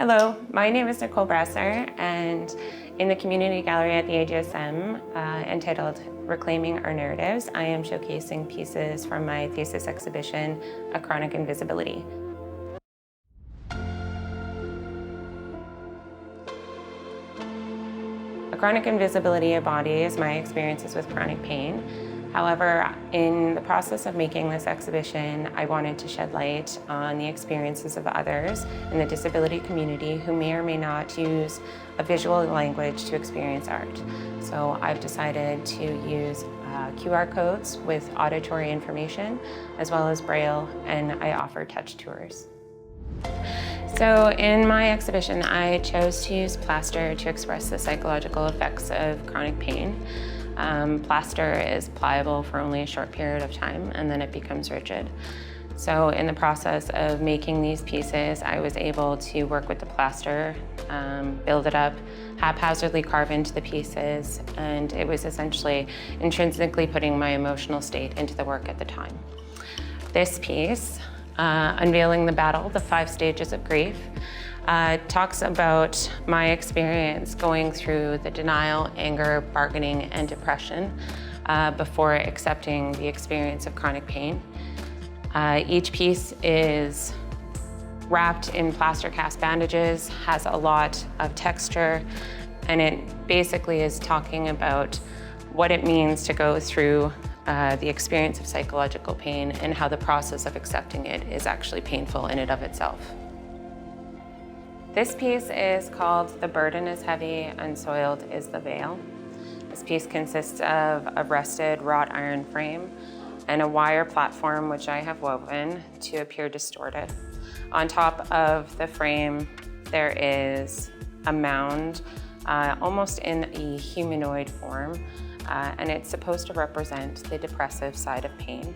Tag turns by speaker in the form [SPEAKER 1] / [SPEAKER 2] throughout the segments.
[SPEAKER 1] Hello, my name is Nicole Brasseur, and in the community gallery at the AGSM, entitled Reclaiming Our Narratives, I am showcasing pieces from my thesis exhibition, A Chronic Invisibility. A chronic invisibility embodies my experiences with chronic pain. However, in the process of making this exhibition, I wanted to shed light on the experiences of others in the disability community who may or may not use a visual language to experience art. So I've decided to use QR codes with auditory information, as well as Braille, and I offer touch tours. So in my exhibition, I chose to use plaster to express the psychological effects of chronic pain. Plaster is pliable for only a short period of time, and then it becomes rigid. So in the process of making these pieces, I was able to work with the plaster, build it up, haphazardly carve into the pieces, and it was essentially intrinsically putting my emotional state into the work at the time. This piece, Unveiling the Battle, the 5 Stages of Grief, talks about my experience going through the denial, anger, bargaining, and depression before accepting the experience of chronic pain. Each piece is wrapped in plaster cast bandages, has a lot of texture, and it basically is talking about what it means to go through the experience of psychological pain and how the process of accepting it is actually painful in and of itself. This piece is called The Burden is Heavy, Unsoiled is the Veil. This piece consists of a rusted wrought iron frame and a wire platform which I have woven to appear distorted. On top of the frame, there is a mound, almost in a humanoid form, and it's supposed to represent the depressive side of pain.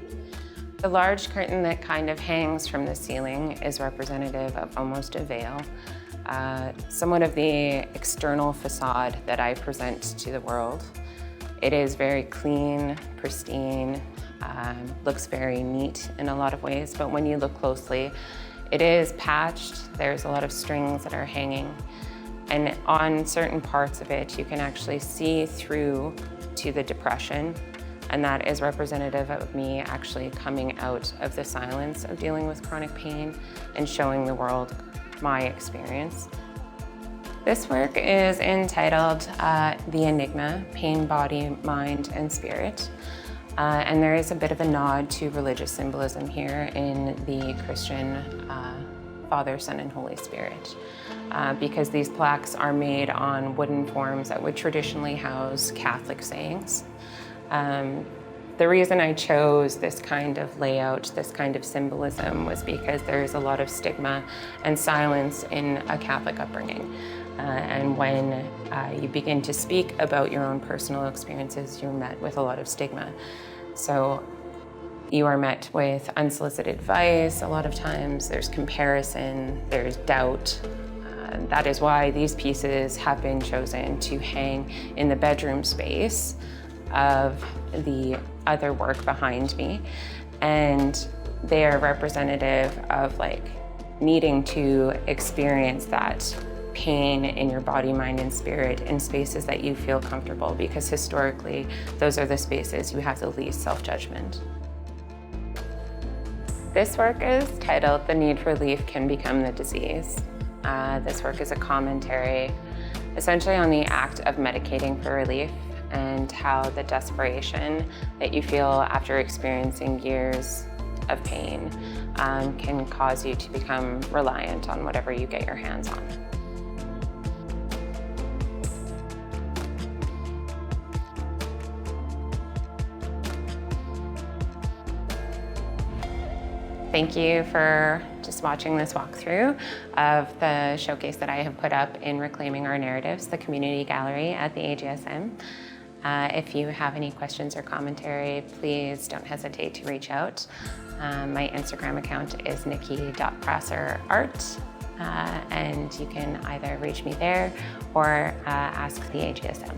[SPEAKER 1] The large curtain that kind of hangs from the ceiling is representative of almost a veil, somewhat of the external facade that I present to the world. It is very clean, pristine, looks very neat in a lot of ways, but when you look closely, it is patched. There's a lot of strings that are hanging, and on certain parts of it, you can actually see through to the depression, and that is representative of me actually coming out of the silence of dealing with chronic pain and showing the world my experience. This work is entitled The Enigma, Pain, Body, Mind, and Spirit. And there is a bit of a nod to religious symbolism here in the Christian Father, Son, and Holy Spirit. Because these plaques are made on wooden forms that would traditionally house Catholic sayings. The reason I chose this kind of layout, this kind of symbolism, was because there is a lot of stigma and silence in a Catholic upbringing. And when you begin to speak about your own personal experiences, you're met with a lot of stigma. So you are met with unsolicited advice a lot of times, there's comparison, there's doubt. That is why these pieces have been chosen to hang in the bedroom space of the other work behind me. And they are representative of needing to experience that pain in your body, mind, and spirit in spaces that you feel comfortable, because historically, those are the spaces you have the least self-judgment. This work is titled The Need for Relief Can Become the Disease. This work is a commentary essentially on the act of medicating for relief and how the desperation that you feel after experiencing years of pain can cause you to become reliant on whatever you get your hands on. Thank you for just watching this walkthrough of the showcase that I have put up in Reclaiming Our Narratives, the community gallery at the AGSM. If you have any questions or commentary, please don't hesitate to reach out. My Instagram account is nikki.brasseurart, and you can either reach me there or ask the AGSM.